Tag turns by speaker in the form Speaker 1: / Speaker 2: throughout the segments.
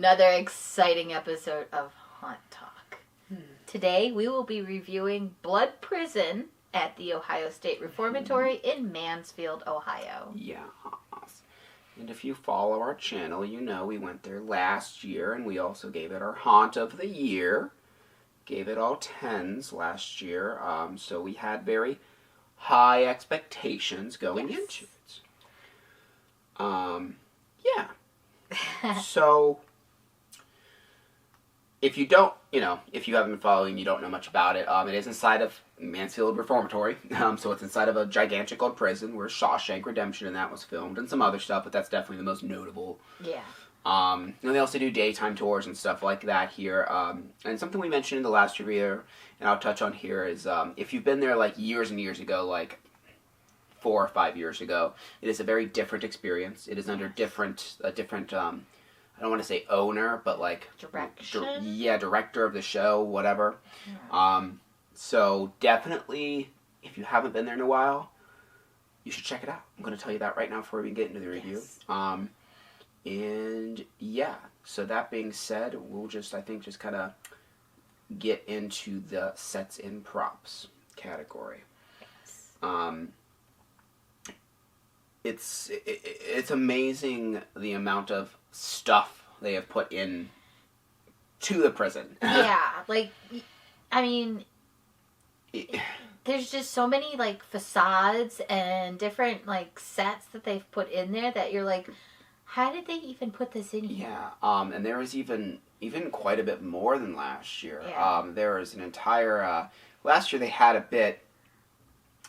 Speaker 1: another exciting episode of Haunt Talk. Today we will be reviewing Blood Prison at the Ohio State Reformatory in Mansfield, Ohio.
Speaker 2: Yes. And if you follow our channel, you know we went there last year, and we also gave it our Haunt of the Year. Gave it all 10s last year, so we had very high expectations going into it. Yeah. So, if you don't, if you haven't been following, you don't know much about it. It is inside of Mansfield Reformatory, so it's inside of a gigantic old prison where Shawshank Redemption and that was filmed, and some other stuff, but that's definitely the most notable.
Speaker 1: Yeah.
Speaker 2: And they also do daytime tours and stuff like that here. And something we mentioned in the last review, and I'll touch on here, is if you've been there like years and years ago, like 4 or 5 years ago, it is a very different experience. It is under a different, I don't want to say owner, but like
Speaker 1: Direction?
Speaker 2: Director of the show, whatever. Yeah. So definitely, if you haven't been there in a while, you should check it out. I'm going to tell you that right now before we get into the review.
Speaker 1: Yes.
Speaker 2: And yeah, so that being said, we'll just kind of get into the sets and props category.
Speaker 1: Yes.
Speaker 2: It's amazing the amount of stuff they have put in to the prison.
Speaker 1: Yeah, there's just so many facades and different sets that they've put in there that you're like, how did they even put this in here?
Speaker 2: Yeah, and there was even quite a bit more than last year.
Speaker 1: Yeah.
Speaker 2: There was an entire last year they had a bit.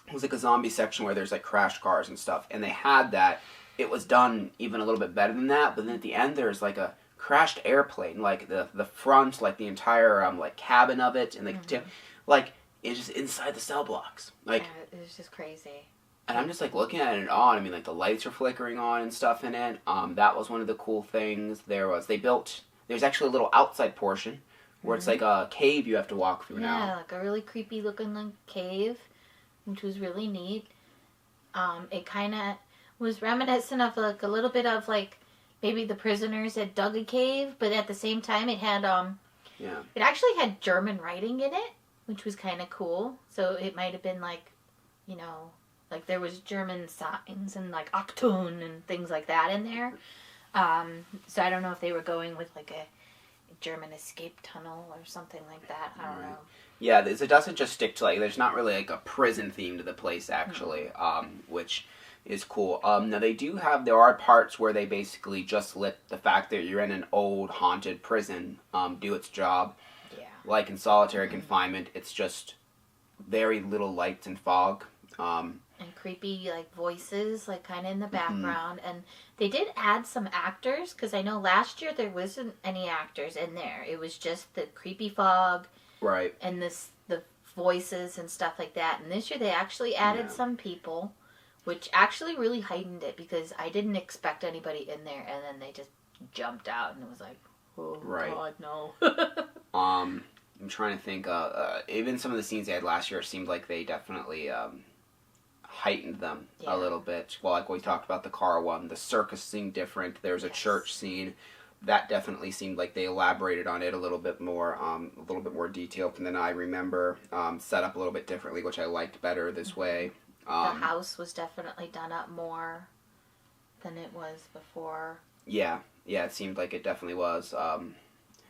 Speaker 2: It was like a zombie section where there's crash cars and stuff, and they had that. It was done even a little bit better than that, but then at the end there's a crashed airplane, the front, the entire cabin of it, and it's just inside the cell blocks.
Speaker 1: Yeah, it was just crazy.
Speaker 2: And I'm just looking at it and on. I mean, the lights are flickering on and stuff in it. That was one of the cool things. There's actually a little outside portion where it's like a cave you have to walk through now.
Speaker 1: Yeah, a really creepy looking cave, which was really neat. It kind of was reminiscent of a little bit of maybe the prisoners had dug a cave, but at the same time it had it actually had German writing in it, which was kind of cool. So it might have been there was German signs and Achtung and things like that in there. So I don't know if they were going with a German escape tunnel or something like that. I don't know.
Speaker 2: Yeah, it doesn't just stick to there's not really a prison theme to the place actually, which is cool. Now there are parts where they basically just let the fact that you're in an old haunted prison do its job.
Speaker 1: Yeah.
Speaker 2: Like in solitary confinement, it's just very little lights and fog.
Speaker 1: And creepy voices kind of in the background. And they did add some actors, because I know last year there wasn't any actors in there. It was just the creepy fog,
Speaker 2: right,
Speaker 1: and the voices and stuff like that. And this year they actually added some people, which actually really heightened it, because I didn't expect anybody in there, and then they just jumped out, and it was like, oh God, no.
Speaker 2: I'm trying to think, even some of the scenes they had last year, it seemed like they definitely heightened them a little bit. Well, we talked about the car one, the circus seemed different. There's a church scene that definitely seemed like they elaborated on it a little bit more detailed than I remember. Set up a little bit differently, which I liked better this way.
Speaker 1: The house was definitely done up more than it was before. Yeah,
Speaker 2: it seemed like it definitely was.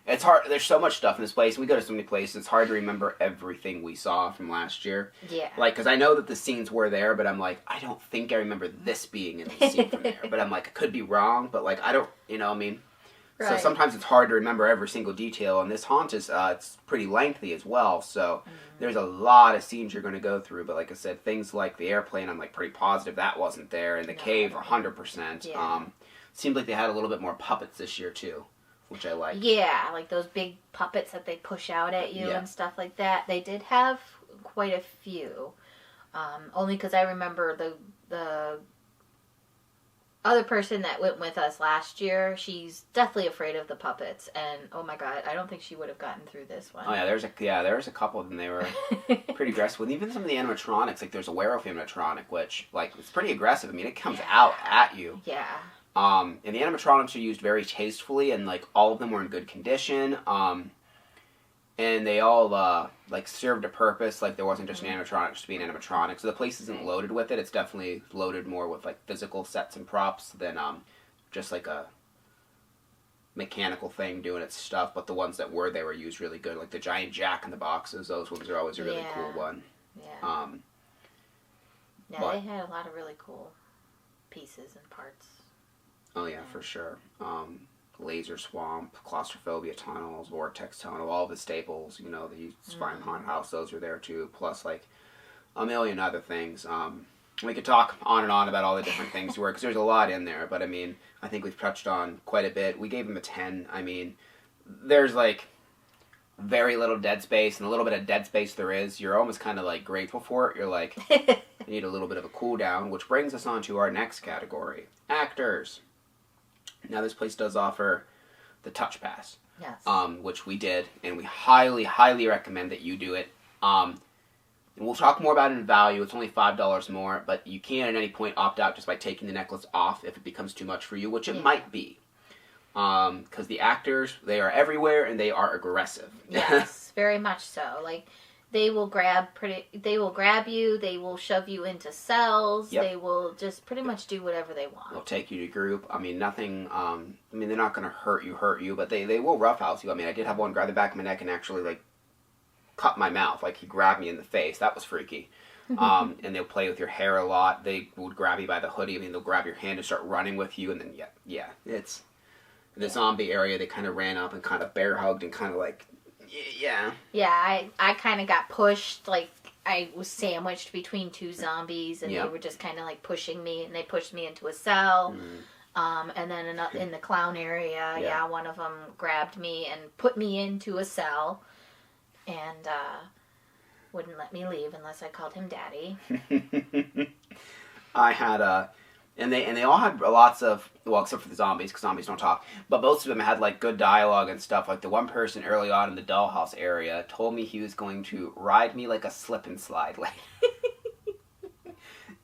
Speaker 2: It's hard. There's so much stuff in this place. We go to so many places. It's hard to remember everything we saw from last year.
Speaker 1: Yeah.
Speaker 2: Because I know that the scenes were there, but I'm I don't think I remember this being in the scene from there. But I'm I could be wrong, but I don't, what I mean? Right. So sometimes it's hard to remember every single detail, and this haunt is, it's pretty lengthy as well, so there's a lot of scenes you're going to go through, but like I said, things like the airplane, I'm pretty positive that wasn't there, and the cave, 100%.
Speaker 1: Yeah.
Speaker 2: Seemed like they had a little bit more puppets this year, too. Which I like.
Speaker 1: Yeah, those big puppets that they push out at you and stuff like that. They did have quite a few. Only because I remember the other person that went with us last year, she's deathly afraid of the puppets. And, oh my God, I don't think she would have gotten through this one.
Speaker 2: Oh, yeah, there was a couple of them. They were pretty aggressive. And even some of the animatronics, there's a werewolf animatronic, which, it's pretty aggressive. I mean, it comes out at you.
Speaker 1: Yeah.
Speaker 2: And the animatronics are used very tastefully, and like all of them were in good condition. And they all like served a purpose. Like there wasn't just an animatronic just being animatronic. So the place isn't loaded with it. It's definitely loaded more with like physical sets and props than just like a mechanical thing doing its stuff. But the ones that were, they were used really good. Like the giant jack in the boxes. Those ones are always a really cool one.
Speaker 1: Yeah. Yeah, they had a lot of really cool pieces and parts.
Speaker 2: Oh yeah, for sure. Laser swamp, claustrophobia tunnels, vortex tunnel, all the staples, you know, the Spine Haunted House, those are there too, plus like a million other things. We could talk on and on about all the different things because there's a lot in there, but I mean, I think we've touched on quite a bit. We gave them a 10. I mean, there's like very little dead space, and the little bit of dead space there is, you're almost kind of like grateful for it. You're like, I need a little bit of a cool down, which brings us on to our next category, actors. Now, this place does offer the Touch Pass,
Speaker 1: yes.
Speaker 2: Which we did, and we highly, highly recommend that you do it. And we'll talk more about it in value. It's only $5 more, but you can at any point opt out just by taking the necklace off if it becomes too much for you, which it might be. Because the actors, they are everywhere, and they are aggressive.
Speaker 1: Yes, very much so. Like, they will grab you, they will shove you into cells, they will just pretty much do whatever they want.
Speaker 2: They'll take you to group. I mean, nothing, they're not going to hurt you, but they will roughhouse you. I mean, I did have one grab the back of my neck and actually, like, cut my mouth. Like, he grabbed me in the face. That was freaky. And they'll play with your hair a lot. They would grab you by the hoodie. I mean, they'll grab your hand and start running with you, and then, it's... The zombie area, they kind of ran up and kind of bear hugged and kind of like, yeah.
Speaker 1: Yeah, I kind of got pushed, like, I was sandwiched between two zombies, and they were just kind of like pushing me, and they pushed me into a cell. And then in the clown area, one of them grabbed me and put me into a cell, and wouldn't let me leave unless I called him Daddy.
Speaker 2: I had and they all had lots of, well, except for the zombies, because zombies don't talk, but most of them had, like, good dialogue and stuff. Like, the one person early on in the dollhouse area told me he was going to ride me like a slip and slide. Like,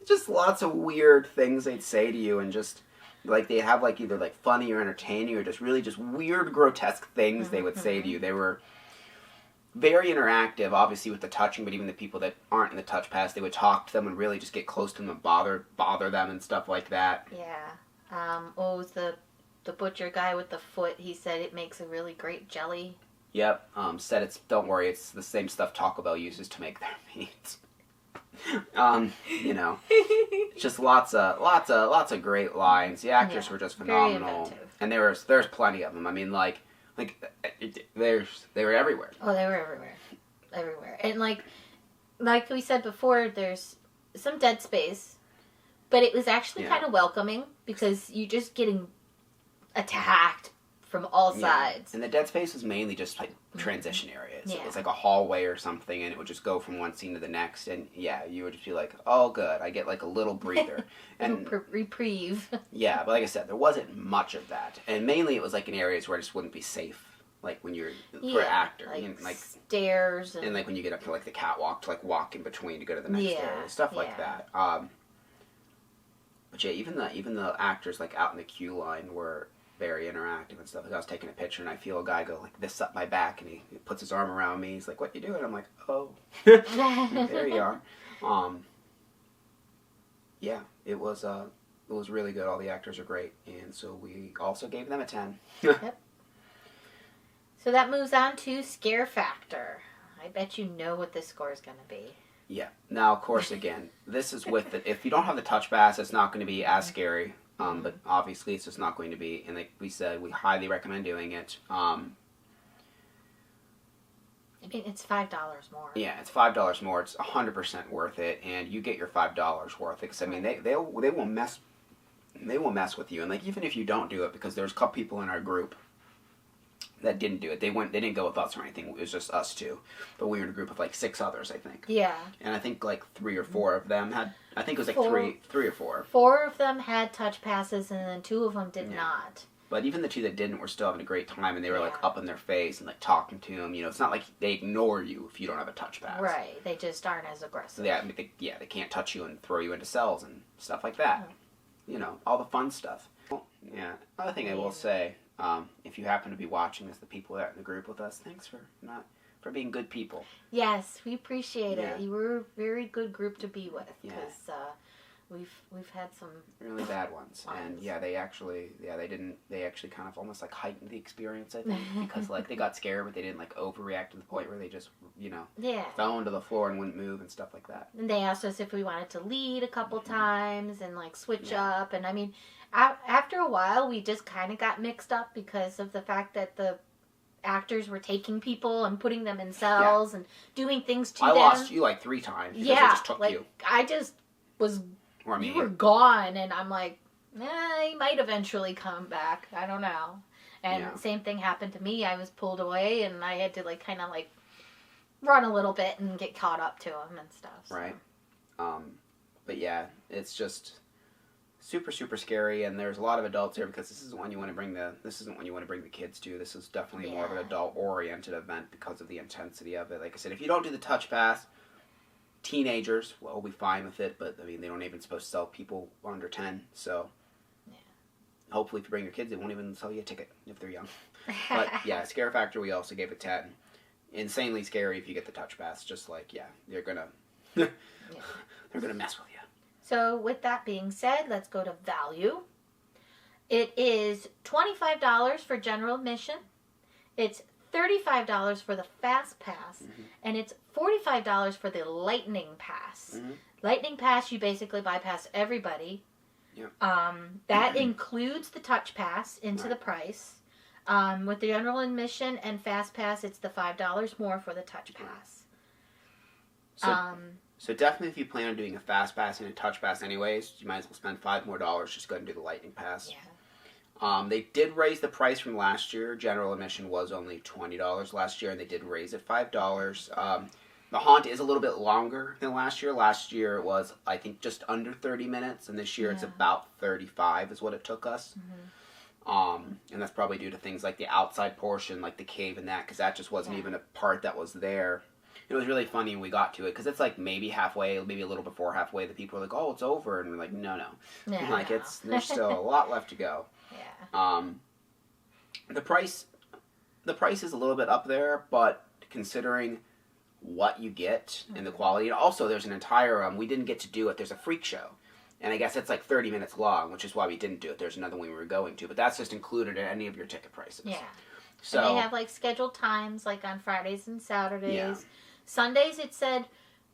Speaker 2: just lots of weird things they'd say to you, and just, like, they'd have, like, either, like, funny or entertaining, or just really just weird, grotesque things they would say to you. They were very interactive, obviously, with the touching, but even the people that aren't in the touch pass, they would talk to them and really just get close to them and bother them and stuff like that.
Speaker 1: Yeah. What was the butcher guy with the foot? He said it makes a really great jelly.
Speaker 2: Yep. Said don't worry, it's the same stuff Taco Bell uses to make their meat. You know, just lots of great lines. The actors were just phenomenal, and there's plenty of them. I mean, like they were everywhere.
Speaker 1: Oh, they were everywhere. And like we said before, there's some dead space, but it was actually kind of welcoming because you're just getting attacked from all sides.
Speaker 2: And the dead space was mainly just like transition areas. Yeah. It was like a hallway or something, and it would just go from one scene to the next, and you would just be like, oh good, I get like a little breather. And
Speaker 1: reprieve.
Speaker 2: Yeah, but like I said, there wasn't much of that. And mainly it was like in areas where it just wouldn't be safe. Like when you're for an actor.
Speaker 1: Like stairs.
Speaker 2: And like when you get up to like the catwalk to like walk in between to go to the next area. Stuff like that. But yeah, even the actors like out in the queue line were very interactive and stuff. Like I was taking a picture and I feel a guy go like this up my back and he puts his arm around me. He's like, "What you doing?" I'm like, "Oh." There you are. Yeah, it was really good. All the actors are great, and so we also gave them a 10.
Speaker 1: Yep. So that moves on to scare factor. I bet you know what this score is going to be.
Speaker 2: Yeah. Now, of course, again, this is with it. If you don't have the touch pass, it's not going to be as scary. But obviously, it's just not going to be. And like we said, we highly recommend doing it. I
Speaker 1: mean, it's $5 more.
Speaker 2: Yeah, it's $5 more. It's 100% worth it, and you get your $5 worth it. Because I mean, they will mess with you, and like even if you don't do it, because there's a couple people in our group that didn't do it. They didn't go with us or anything. It was just us two. But we were in a group of like 6 others, I think.
Speaker 1: Yeah.
Speaker 2: And I think like 3 or 4 of them had. I think it was like 3 or 4.
Speaker 1: 4 of them had touch passes, and then 2 of them did not.
Speaker 2: But even the 2 that didn't were still having a great time, and they were like up in their face and like talking to them. You know, it's not like they ignore you if you don't have a touch pass.
Speaker 1: Right. They just aren't as aggressive.
Speaker 2: Yeah. They can't touch you and throw you into cells and stuff like that. You know, all the fun stuff. Yeah. Another thing I will say, if you happen to be watching this, the people that are in the group with us, thanks for being good people.
Speaker 1: Yes, we appreciate it. You were a very good group to be with, because we've had some
Speaker 2: really bad ones. And they actually kind of almost like heightened the experience, I think, because like they got scared, but they didn't like overreact to the point where they just fell onto the floor and wouldn't move and stuff like that.
Speaker 1: And they asked us if we wanted to lead a couple times and like switch up, and I mean, after a while we just kind of got mixed up because of the fact that the actors were taking people and putting them in cells and doing things to them.
Speaker 2: I lost you like 3 times because I just took you.
Speaker 1: I just was.
Speaker 2: Or me.
Speaker 1: You were gone, and I'm like, he might eventually come back. I don't know. And same thing happened to me. I was pulled away, and I had to like kind of like run a little bit and get caught up to him and stuff. So.
Speaker 2: Right. But yeah, it's just super, super scary, and there's a lot of adults here because this isn't when you want to bring the kids to. This is definitely more of an adult-oriented event because of the intensity of it. Like I said, if you don't do the touch pass, teenagers will be fine with it, but I mean, they don't even supposed to sell people under 10, so hopefully if you bring your kids, they won't even sell you a ticket if they're young. But yeah, scare factor, we also gave it 10. Insanely scary if you get the touch pass, just like, they're gonna they're gonna mess with you.
Speaker 1: So with that being said, let's go to value. It is $25 for general admission. It's $35 for the Fast Pass, and it's $45 for the Lightning Pass. Lightning Pass, you basically bypass everybody. That includes the Touch Pass into the price. With the general admission and Fast Pass, it's the $5 more for the Touch Pass.
Speaker 2: So definitely, if you plan on doing a Fast Pass and a Touch Pass anyways, you might as well spend $5 more. Just go ahead and do the Lightning Pass. They did raise the price from last year. General admission was only $20 last year, and they did raise it $5. The haunt is a little bit longer than last year. Last year it was, I think, just under 30 minutes, and this year it's about 35 is what it took us. And that's probably due to things like the outside portion, like the cave and that, because that just wasn't even a part that was there. It was really funny when we got to it, because it's like maybe halfway, maybe a little before halfway, the people were like, oh, it's over, and we're like, no. There's still a lot left to go. The price is a little bit up there, but considering what you get and the quality, and also there's an entire we didn't get to do it. There's a freak show, and I guess it's like 30 minutes long, which is why we didn't do it. There's another one we were going to, but that's just included in any of your ticket prices. So
Speaker 1: and they have like scheduled times, like on Fridays and Saturdays. Sundays it said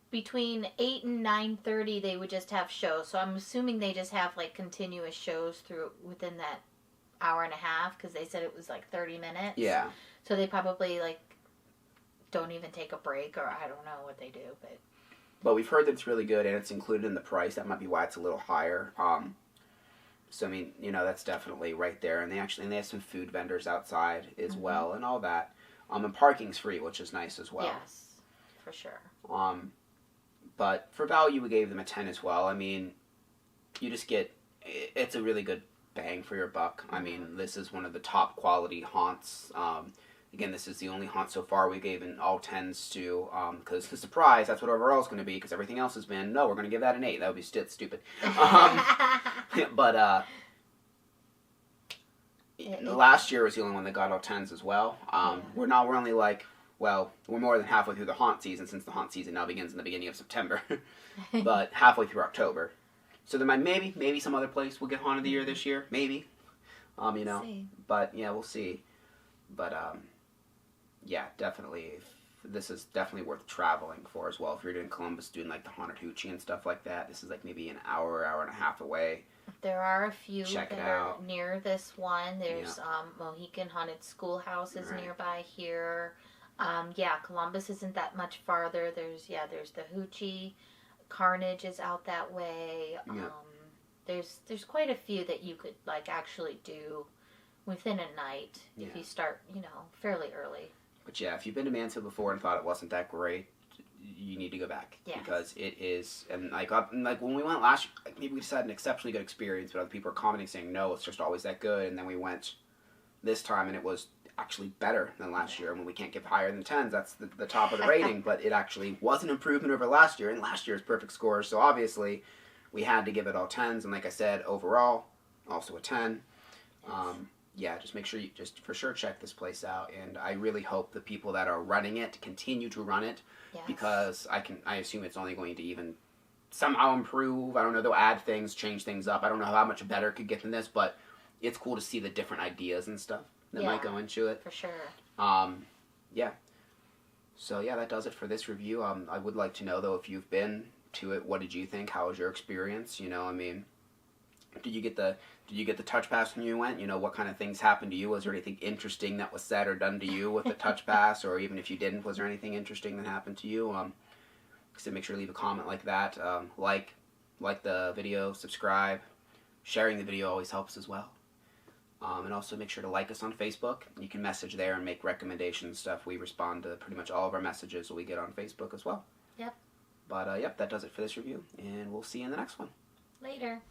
Speaker 1: between 8 and 9:30 they would just have shows. So I'm assuming they just have like continuous shows through within that hour and a half, because they said it was like 30 minutes. So they probably like don't even take a break, or I don't know what they do, but
Speaker 2: we've heard that it's really good and it's included in the price. That might be why it's a little higher. So I mean, that's definitely right there, and they have some food vendors outside as well and all that. And parking's free, which is nice as well.
Speaker 1: Yes, for sure.
Speaker 2: But for value, we gave them a 10 as well. I mean, you just get, it's a really good bang for your buck. I mean, this is one of the top quality haunts. Again, this is the only haunt so far we gave in all 10s to, because the surprise, that's what overall is going to be, because everything else has been, no, we're going to give that an 8. That would be stupid. But last year was the only one that got all 10s as well. We're only like, we're more than halfway through the haunt season, since the haunt season now begins in the beginning of September, but halfway through October. So there might maybe some other place will get haunt of the year this year, maybe, but yeah, we'll see. But definitely, this is definitely worth traveling for as well. If you're doing Columbus, doing like the Haunted Hoochie and stuff like that, this is like maybe an hour and a half away.
Speaker 1: There are a few that are near this one. There's Mohican Haunted Schoolhouse is nearby here. Columbus isn't that much farther. There's the Hoochie. Carnage is out that way. There's quite a few that you could like actually do within a night if you start, fairly early.
Speaker 2: But if you've been to Mansfield before and thought it wasn't that great, you need to go back, because it is. And like when we went last year, maybe we just had an exceptionally good experience, but other people are commenting saying no, it's just always that good. And then we went this time and it was actually better than last year. I mean, we can't give higher than 10s. That's the top of the rating, but it actually was an improvement over last year, and last year's perfect score. So obviously, we had to give it all 10s. And like I said, overall, also a 10. Yeah, just make sure you just for sure check this place out, and I really hope the people that are running it continue to run it, because I assume it's only going to even somehow improve. I don't know, they'll add things, change things up. I don't know how much better it could get than this, but it's cool to see the different ideas and stuff that might go into it.
Speaker 1: For sure.
Speaker 2: Yeah. So yeah, that does it for this review. I would like to know though, if you've been to it, what did you think? How was your experience? You know, I mean, did you get the touch pass when you went? You know, what kind of things happened to you? Was there anything interesting that was said or done to you with the touch pass? Or even if you didn't, was there anything interesting that happened to you? So make sure to leave a comment like that. Like the video, subscribe. Sharing the video always helps as well. And also make sure to like us on Facebook. You can message there and make recommendations and stuff. We respond to pretty much all of our messages that we get on Facebook as well.
Speaker 1: Yep.
Speaker 2: But, that does it for this review. And we'll see you in the next one.
Speaker 1: Later.